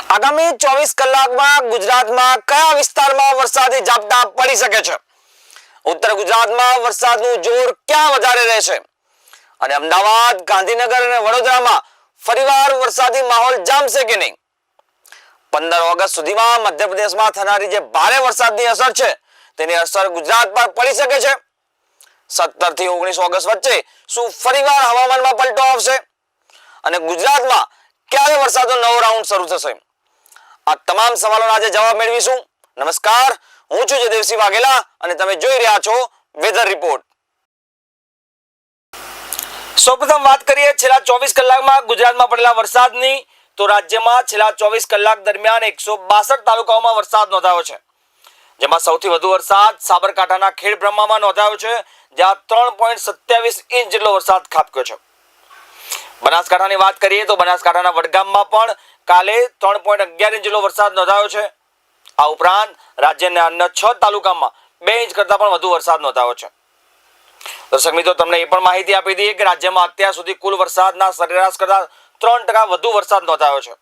આગામી 24 કલાકમાં ગુજરાતમાં કયા વિસ્તારમાં વરસાદી ઝાપટા પડી શકે છે? ઉત્તર ગુજરાતમાં વરસાદનું જોર ક્યાં વધારે રહેશે? અને અમદાવાદ, ગાંધીનગર અને વડોદરામાં ફરીવાર વરસાદી માહોલ જામશે કે નહીં? 15 ઓગસ્ટ સુધીમાં મધ્યપ્રદેશમાં થનારી જે ભારે વરસાદની અસર છે તેની અસર ગુજરાત પર પડી શકે છે. 17 થી 19 ઓગસ્ટ વચ્ચે શું ફરીવાર હવામાનમાં પલટો આવશે? અને ગુજરાતમાં ક્યારે વરસાદનો નવો રાઉન્ડ શરૂ થશે? આ તમામ સવાલોના આજે જવાબ મેળવીશું. નમસ્કાર, હું છું જયદેવસિંહ વાઘેલા અને તમે જોઈ રહ્યા છો વેધર રિપોર્ટ. સૌપ્રથમ વાત કરીએ છેલ્લા 24 કલાકમાં ગુજરાતમાં પડેલા વરસાદની, તો રાજ્યમાં છેલ્લા 24 કલાક દરમિયાન 162 તાલુકાઓમાં વરસાદ નોંધાયો છે. જેમાં સૌથી વધુ વરસાદ સાબરકાંઠાના ખેડબ્રહ્મામાં નોંધાયો છે, જ્યાં 3.27 ઇંચ જેટલો વરસાદ ખાબક્યો છે. બનાસકાંઠાની વાત કરીએ તો બનાસકાંઠાના વડગામમાં પણ કાલે 3.11 ઇંચ જેટલો વરસાદ નોંધાયો છે. આ ઉપરાંત રાજ્યના અન્ય 6 તાલુકામાં 2 ઇંચ કરતાં પણ વધુ વરસાદ નોંધાયો છે. દર્શક મિત્રો, તમને એ પણ માહિતી આપી દઈએ કે રાજ્યમાં અત્યાર સુધી કુલ વરસાદના સરેરાશ કરતાં 3% વધુ વરસાદ નોંધાયો છે.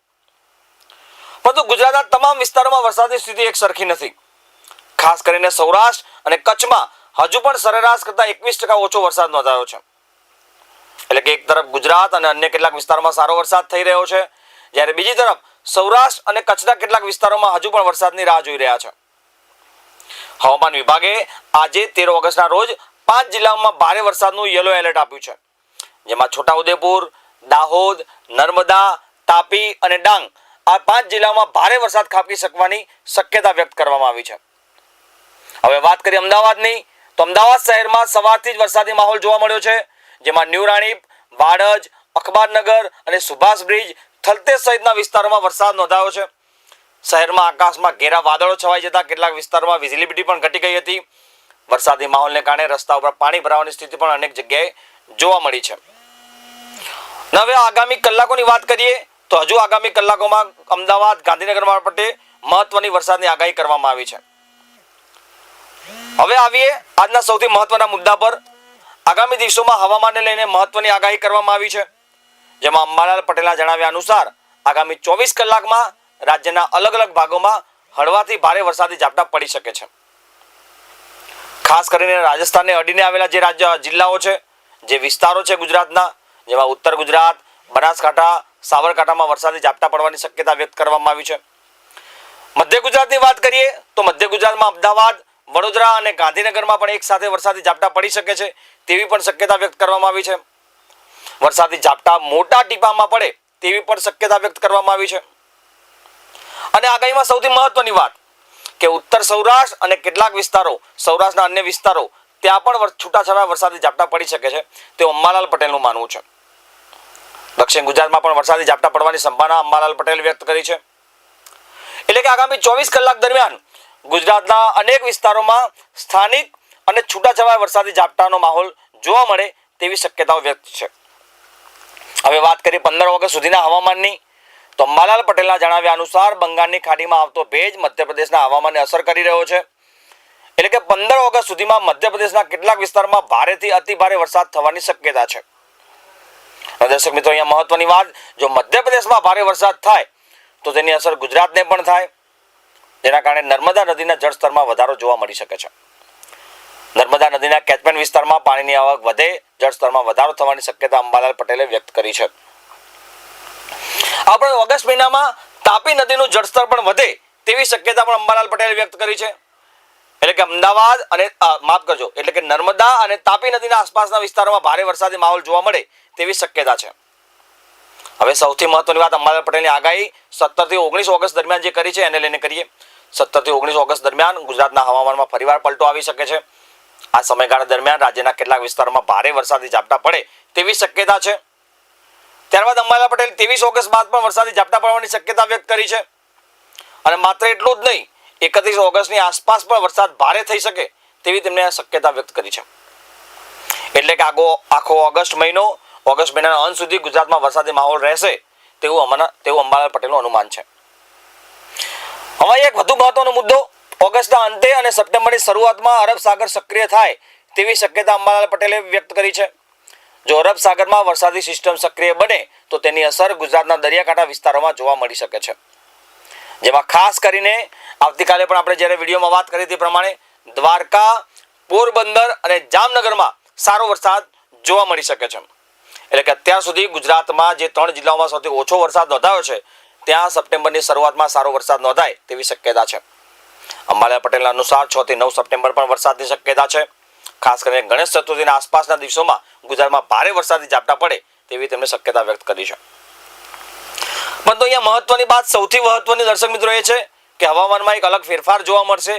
પરંતુ ગુજરાતના તમામ વિસ્તારોમાં વરસાદની સ્થિતિ એક સરખી નથી. ખાસ કરીને સૌરાષ્ટ્ર અને કચ્છમાં હજુ પણ સરેરાશ કરતાં 21% ઓછો વરસાદ નોંધાયો છે. એટલે કે એક તરફ ગુજરાત અને અન્ય કેટલાક વિસ્તારોમાં સારો વરસાદ થઈ રહ્યો છે, જ્યારે બીજી તરફ સૌરાષ્ટ્ર અને કચ્છના કેટલાક વિસ્તારોમાં હજુ પણ વરસાદની રાહ જોઈ રહ્યા છે. હવામાન વિભાગે આજે 13 ઓગસ્ટના રોજ 5 જિલ્લાઓમાં ભારે વરસાદનું યલો એલર્ટ આપ્યું છે, જેમાં છોટાઉદેપુર, દાહોદ, નર્મદા, તાપી અને ડાંગ આ 5 જિલ્લાઓમાં ભારે વરસાદ ખાબકી શકવાની શક્યતા વ્યક્ત કરવામાં આવી છે. હવે વાત કરીએ અમદાવાદની, તો અમદાવાદ શહેરમાં સવારથી જ વરસાદી માહોલ જોવા મળ્યો છે, જેમાં ન્યૂ રાણીપ, વાડજ, અખબારનગર અને સુભાષ બ્રિજ, થલતેજ સહિતના વિસ્તારોમાં વરસાદ નોંધાયો છે. શહેરમાં આકાશમાં ઘેરા વાદળો છવાઈ જતા કેટલાક વિસ્તારોમાં વિઝિબિલિટી પણ ઘટી ગઈ હતી. વરસાદી માહોલને કારણે રસ્તા ઉપર પાણી ભરાવાની સ્થિતિ પણ અનેક જગ્યાએ જોવા મળી છે. હવે આગામી કલાકોની વાત કરીએ તો હજુ આગામી કલાકોમાં અમદાવાદ, ગાંધીનગર માટે મહત્વની વરસાદની આગાહી કરવામાં આવી છે. હવે આવીએ આજના સૌથી મહત્વના મુદ્દા પર. આગામી દિવસોમાં હવામાનને લઈને મહત્વની આગાહી કરવામાં આવી છે, જેમાં અંબાલાલ પટેલના જણાવ્યા અનુસાર આગામી 24 કલાકમાં રાજ્યના અલગ અલગ ભાગોમાં હળવાથી ભારે વરસાદી ઝાપટા પડી શકે છે. ખાસ કરીને રાજસ્થાનને અડીને આવેલા જે જિલ્લાઓ છે, જે વિસ્તારો છે ગુજરાતના, જેમાં ઉત્તર ગુજરાત, બનાસકાંઠા, સાબરકાંઠામાં વરસાદી ઝાપટા પડવાની શક્યતા વ્યક્ત કરવામાં આવી છે. મધ્ય ગુજરાતની વાત કરીએ તો મધ્ય ગુજરાતમાં અમદાવાદ, વડોદરા અને ગાંધીનગરમાં પણ એક સાથે વરસાદી ઝાપટા પડી શકે છે તેવી પણ શક્યતા વ્યક્ત કરવામાં આવી છે. વરસાદી ઝાપટા મોટા ટીપામાં પડે તેવી પણ શક્યતા વ્યક્ત કરવામાં આવી છે. અને આગાહીમાં સૌથી મહત્વની વાત કે ઉત્તર સૌરાષ્ટ્ર અને કેટલાક વિસ્તારો, સૌરાષ્ટ્રના અન્ય વિસ્તારો, ત્યાં પણ છૂટાછવાયા વરસાદી ઝાપટા પડી શકે છે તેવું અંબાલાલ પટેલનું માનવું છે. દક્ષિણ ગુજરાતમાં પણ વરસાદી ઝાપટા પડવાની સંભાવના અંબાલાલ પટેલે વ્યક્ત કરી છે. એટલે કે આગામી 24 કલાક દરમિયાન ગુજરાતના અનેક વિસ્તારોમાં સ્થાનિક અને છૂટાછવાયા વરસાદી ઝાપટાનો માહોલ જોવા મળે તેવી શક્યતાઓ વ્યક્ત છે. હવે વાત કરીએ 15 ઓગસ્ટ સુધીના હવામાનની, તો અંબાલાલ પટેલના જણાવ્યા અનુસાર બંગાળની ખાડીમાં આવતો ભેજ મધ્યપ્રદેશના હવામાનને અસર કરી રહ્યો છે. એટલે કે 15 ઓગસ્ટ સુધીમાં મધ્યપ્રદેશના કેટલાક વિસ્તારમાં ભારેથી અતિ ભારે વરસાદ થવાની શક્યતા છે. દર્શક મિત્રો, અહીંયા મહત્વની વાત, જો મધ્યપ્રદેશમાં ભારે વરસાદ થાય તો તેની અસર ગુજરાતને પણ થાય, જેના કારણે નર્મદા નદીના જળસ્તરમાં વધારો જોવા મળી શકે છે. નર્મદા નદીના કેચમેન્ટ વિસ્તારમાં પાણીની આવક વધે, જળસ્તરમાં વધારો થવાની શક્યતા અંબાલાલ પટેલે વ્યક્ત કરી છે. આપણે ઓગસ્ટ મહિનામાં તાપી નદીનું જળસ્તર પણ વધે તેવી શક્યતા પણ અંબાલાલ પટેલે વ્યક્ત કરી છે. એટલે કે અમદાવાદ અને એટલે કે નર્મદા અને તાપી નદીના આસપાસના વિસ્તારોમાં ભારે વરસાદી માહોલ જોવા મળે તેવી શક્યતા છે. હવે સૌથી મહત્વની વાત અંબાલાલ પટેલની આગાહી 17 થી 19 ઓગસ્ટ દરમિયાન જે કરી છે એને લઈને કરીએ. 17 થી 19 ઓગસ્ટ દરમિયાન ગુજરાતના હવામાનમાં ફરીવાર પલટો આવી શકે છે. આ સમયગાળા દરમિયાન રાજ્યના કેટલાક વિસ્તારોમાં ભારે વરસાદી ઝાપટા પડે તેવી શક્યતા છે. ત્યારબાદ અંબાલાલ પટેલ 23 ઓગસ્ટ બાદ પણ વરસાદી ઝાપટા પડવાની શક્યતા વ્યક્ત કરી છે. અને માત્ર એટલું જ નહીં, 31 ઓગસ્ટની આસપાસ પણ વરસાદ ભારે થઈ શકે તેવી તેમણે શક્યતા વ્યક્ત કરી છે. એટલે કે આખો ઓગસ્ટ મહિનાના અંત સુધી ગુજરાતમાં વરસાદી માહોલ રહેશે તેવું અંબાલાલ પટેલનું અનુમાન છે. હવે એક વધુ મહત્વનો મુદ્દો, ઓગસ્ટના અંતે અને સપ્ટેમ્બરની શરૂઆતમાં અરબ સાગર સક્રિય થાય તેવી શક્યતા અંબાલાલ પટેલે વ્યક્ત કરી છે. જો અરબ સાગરમાં વરસાદી સિસ્ટમ સક્રિય બને તો તેની અસર ગુજરાતના દરિયાકાંઠા વિસ્તારોમાં જોવા મળી શકે છે. જેમાં ખાસ કરીને આવતીકાલે પણ આપણે જ્યારે વિડીયોમાં વાત કરી તે પ્રમાણે દ્વારકા, પોરબંદર અને જામનગરમાં સારો વરસાદ જોવા મળી શકે છે. એટલે કે અત્યાર સુધી ગુજરાતમાં જે 3 જિલ્લાઓમાં સૌથી ઓછો વરસાદ નોંધાયો છે ત્યાં સપ્ટેમ્બરની શરૂઆતમાં સારો વરસાદ નોંધાય તેવી શક્યતા છે. અંબાલાલ પટેલના અનુસાર 6 થી 9 સપ્ટેમ્બર પણ વરસાદની શક્યતા છે. ખાસ કરીને ગણેશ ચતુર્થીના આસપાસના દિવસોમાં ગુજરાતમાં ભારે વરસાદી ઝાપટા પડે તેવી તેમણે શક્યતા વ્યક્ત કરી છે. પરંતુ અહીંયા મહત્વની વાત, સૌથી મહત્વની દર્શક મિત્રો એ છે કે હવામાનમાં એક અલગ ફેરફાર જોવા મળશે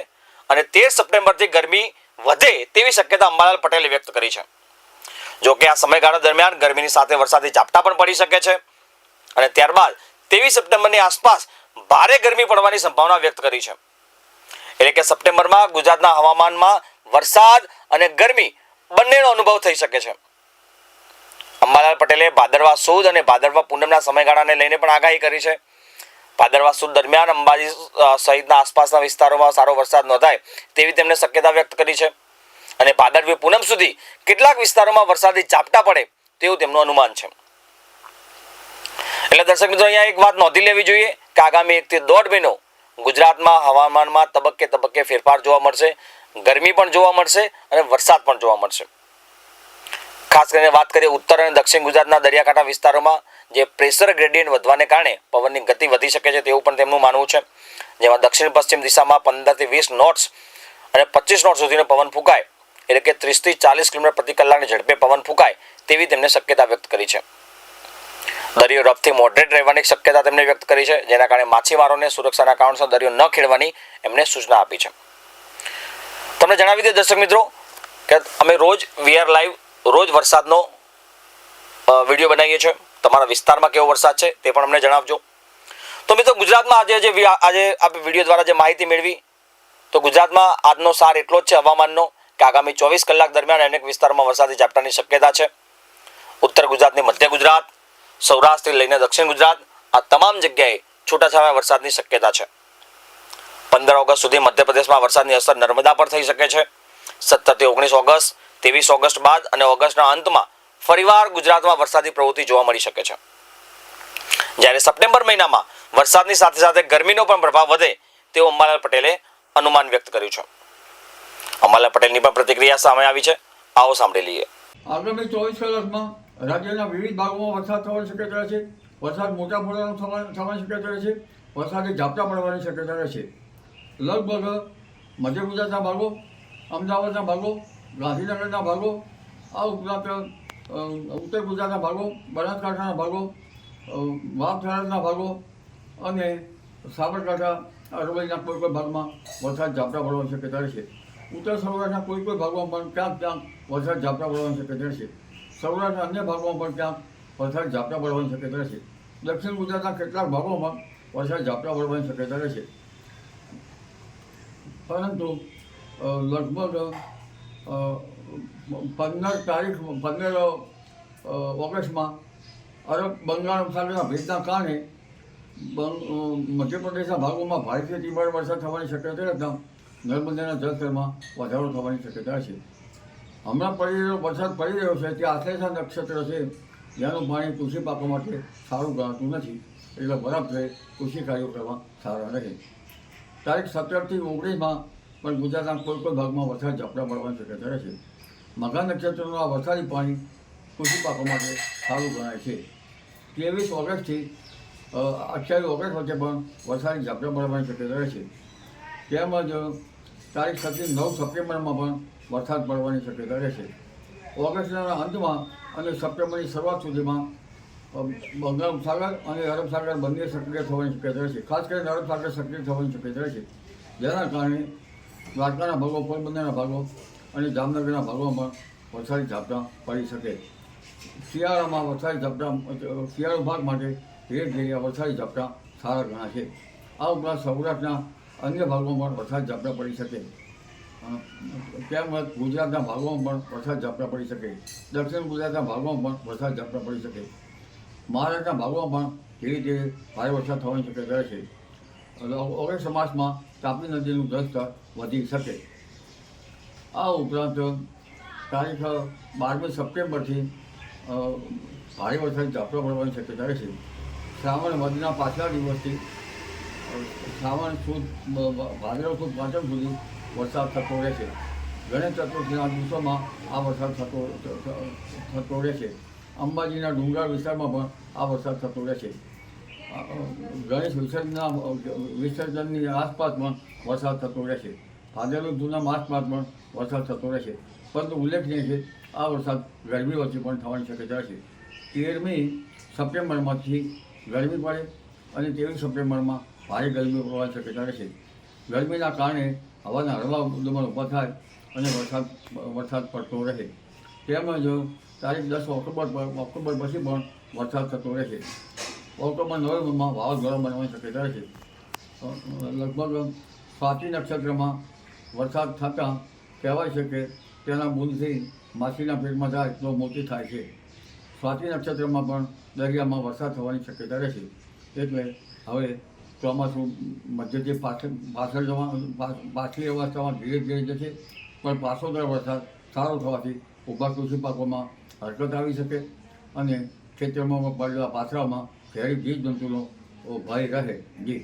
અને 13 સપ્ટેમ્બરથી ગરમી વધે તેવી શક્યતા અંબાલાલ પટેલે વ્યક્ત કરી છે. જો કે આ સમયગાળા દરમિયાન ગરમીની સાથે વરસાદી ઝાપટા પણ પડી શકે છે અને ત્યારબાદ 23 સપ્ટેમ્બરની આસપાસ ભારે ગરમી પડવાની સંભાવના વ્યક્ત કરી છે. એટલે કે સપ્ટેમ્બરમાં ગુજરાતના હવામાનમાં વરસાદ અને ગરમી બંનેનો અનુભવ થઈ શકે છે. અંબાલાલ પટેલે ભાદરવા સુદ અને ભાદરવા પૂનમના સમયગાળાને લઈને પણ આગાહી કરી છે. ભાદરવા સુદ દરમિયાન અંબાજી સહિતના આસપાસના વિસ્તારોમાં સારો વરસાદ નોંધાય તેવી તેમણે શક્યતા વ્યક્ત કરી છે અને ભાદરવી પૂનમ સુધી કેટલાક વિસ્તારોમાં વરસાદી ઝાપટા પડે તેવું તેમનું અનુમાન છે. એટલે દર્શક મિત્રો અહીંયા એક વાત નોંધી લેવી જોઈએ કે આગામી 1 થી 1.5 મહિનો ગુજરાતમાં હવામાનમાં તબક્કે ફેરફાર જોવા મળશે. ગરમી પણ જોવા મળશે અને વરસાદ પણ જોવા મળશે. ખાસ કરીને વાત કરીએ ઉત્તર અને દક્ષિણ ગુજરાતના દરિયાકાંઠા વિસ્તારોમાં જે પ્રેશર ગ્રેડિયન્ટ વધવાને કારણે પવનની ગતિ વધી શકે છે તેવું પણ તેમનું માનવું છે. જેમાં દક્ષિણ પશ્ચિમ દિશામાં 15 થી 20 નોટ્સ અને 25 નોટ સુધીનો પવન ફૂંકાય, એટલે કે 30 થી 40 કિલોમીટર પ્રતિ કલાકની ઝડપે પવન ફૂંકાય તેવી તેમણે શક્યતા વ્યક્ત કરી છે. દરિયો રફથી મોડરેટ રહેવાની શક્યતા તેમણે વ્યક્ત કરી છે, જેના કારણે માછીમારોને સુરક્ષાના કારણસર દરિયો ન ખેડવાની એમણે સૂચના આપી છે. તમને જણાવી દઈએ દર્શક મિત્રો કે અમે રોજ વીઆર લાઈવ રોજ વરસાદનો વિડીયો બનાવીએ છીએ. તમારા વિસ્તારમાં કેવો વરસાદ છે તે પણ અમને જણાવજો. તો મિત્રો ગુજરાતમાં આજે આપણે વિડીયો દ્વારા જે માહિતી મેળવી, તો ગુજરાતમાં આજનો સાર એટલો જ છે હવામાનનો કે આગામી 24 કલાક દરમિયાન અનેક વિસ્તારોમાં વરસાદી ઝાપટાની શક્યતા છે. ઉત્તર ગુજરાતની મધ્ય ગુજરાત, સૌરાષ્ટ્રથી લઈને દક્ષિણ ગુજરાત આ તમામ જગ્યાએ છૂટાછવાયા વરસાદની શક્યતા છે. 15 ઓગસ્ટ સુધી મધ્યપ્રદેશમાં વરસાદની અસર નર્મદા પર થઈ શકે છે. 17 થી 19 ઓગસ્ટ, 23 ઓગસ્ટ બાદ અને ઓગસ્ટના અંતમાં ફરીવાર ગુજરાતમાં વરસાદી પ્રવૃત્તિ જોવા મળી શકે છે. જ્યારે સપ્ટેમ્બર મહિનામાં વરસાદની સાથે સાથે ગરમીનો પણ પ્રભાવ વધે તેવું અંબાલાલ પટેલે અનુમાન વ્યક્ત કર્યું છે. અંબાલાલ પટેલની પણ પ્રતિક્રિયા સામે આવી છે, આવો સાંભળી લઈએ. આગામી 24 કલાકમાં રાજ્યના વિવિધ ભાગોમાં વરસાદ થવાની શક્યતા છે. વરસાદ મોટા પ્રમાણમાં થવાની શક્યતા છે. વરસાદી ઝાપટા પડવાની શક્યતા છે. લગભગ મધ્ય ગુજરાતના ભાગો, અમદાવાદના ભાગો, ગાંધીનગરના ભાગો, આ ઉપરાંત ઉત્તર ગુજરાતના ભાગો, બનાસકાંઠાના ભાગો, વાવ થરાદના ભાગો અને સાબરકાંઠા અરવલ્લીના કોઈ ભાગમાં વરસાદ ઝાપટા પડવાની શક્યતા છે. ઉત્તર સૌરાષ્ટ્રના કોઈ ભાગોમાં પણ ક્યાંક વરસાદ ઝાપટા પડવાની શક્યતા છે. સૌરાષ્ટ્રના અન્ય ભાગોમાં પણ ક્યાંક વરસાદ ઝાપટા પડવાની શક્યતા છે. દક્ષિણ ગુજરાતના કેટલાક ભાગોમાં વરસાદ ઝાપટા પડવાની શક્યતા છે. પરંતુ લગભગ 15 ઓગસ્ટમાં અરબ બંગાળ ઉપસાગરના ભેજના કારણે મધ્યપ્રદેશના ભાગોમાં ભારેથી ધીમાળ વરસાદ થવાની શક્યતા હતા. નર્મદાના જળસ્તરમાં વધારો થવાની શક્યતા છે. હમણાં વરસાદ પડી રહ્યો છે તે આશ્લેષા નક્ષત્ર છે, જેનું પાણી કૃષિ પાકો માટે સારું ગણાતું નથી, એટલે બરફ રહે કૃષિ કાર્યો કરવા સારા રહે. તારીખ 17 થી 19માં પણ ગુજરાતના કોઈ ભાગમાં વરસાદ ઝાપટા પડવાની શક્યતા છે. મઘા નક્ષત્રનું આ વરસાદી પાણી કૃષિ પાકો માટે સારું ગણાય છે. 23 ઓગસ્ટથી 28 ઓગસ્ટ વચ્ચે પણ વરસાદી ઝાપટા પડવાની શક્યતા છે. તેમજ તારીખ 7 થી 9 સપ્ટેમ્બરમાં પણ વરસાદ પડવાની શક્યતા રહેશે. ઓગસ્ટના અંતમાં અને સપ્ટેમ્બરની શરૂઆત સુધીમાં બંગાળ ઉપસાગર અને અરબ સાગર બંને સક્રિય થવાની શક્યતા રહેશે. ખાસ કરીને અરબ સાગર સક્રિય થવાની શક્યતા રહેશે, જેના કારણે દ્વારકાના ભાગો, પોરબંદરના ભાગો અને જામનગરના ભાગોમાં પણ વરસાદી ઝાપટા પડી શકે. શિયાળામાં વરસાદી ઝાપટા શિયાળુ ભાગ માટે ધીરે ધીરે વરસાદી ઝાપટા સારા ગણાશે. આ ઉપરાંત સૌરાષ્ટ્રના અન્ય ભાગોમાં પણ વરસાદ ઝાપટા પડી શકે. તેમજ ગુજરાતના ભાગોમાં પણ વરસાદ ઝાપટા પડી શકે. દક્ષિણ ગુજરાતના ભાગોમાં પણ વરસાદ ઝાપટા પડી શકે. મહારાષ્ટ્રના ભાગોમાં પણ ધીરે ધીરે ભારે વરસાદ થવાની શક્યતા છે. ઓગસ્ટ માસમાં તાપી નદીનું જળસ્તર વધી શકે. આ ઉપરાંત તારીખ 12મી સપ્ટેમ્બરથી ભારે વરસાદ ઝાપટા પડવાની શક્યતા છે. શ્રાવણ વદના પાછલા દિવસથી શ્રાવણ સુદ ભાદરવ સુદ પાંચમ સુધી વરસાદ થતો રહેશે. ગણેશ ચતુર્થીના દિવસોમાં આ વરસાદ થતો રહેશે. અંબાજીના ડુંગર વિસ્તારમાં પણ આ વરસાદ થતો રહેશે. ગણેશ વિસર્જનની આસપાસ પણ વરસાદ થતો રહેશે. ભાદરવ સુદના માસમાં પણ વરસાદ થતો રહેશે. પરંતુ ઉલ્લેખનીય છે આ વરસાદ ગરમી વચ્ચે પણ થવાની શક્યતા છે. 13મી સપ્ટેમ્બરમાંથી ગરમી પડે અને 23 સપ્ટેમ્બરમાં ભારે ગરમી પડવાની શક્યતા રહેશે. ગરમીના કારણે હવાના હળવા દબાણ ઊભા થાય અને વરસાદ પડતો રહે. તેમજ તારીખ 10 ઓક્ટોબર પછી પણ વરસાદ થતો રહેશે. ઓક્ટોબર નવેમ્બરમાં વાવાઝોડા બનવાની શક્યતા રહેશે. લગભગ સ્વાતિ નક્ષત્રમાં વરસાદ થતાં કહેવાય છે કે તેના બૂંદથી માછલીના પેટમાં જાય તો મોતી થાય છે. સ્વાતિ નક્ષત્રમાં પણ દરિયામાં વરસાદ થવાની શક્યતા રહેશે. એટલે હવે ચોમાસું મધ્યથી પાછલી અવસ્થામાં ધીરે ધીરે જશે, પણ પાછોતર વરસાદ સારો થવાથી ઊભા કૃષિ પાકોમાં હરકત આવી શકે અને ખેતરમાં પડેલા પાથરામાં ઝેરી જીવજંતુનો ભય રહે. જી.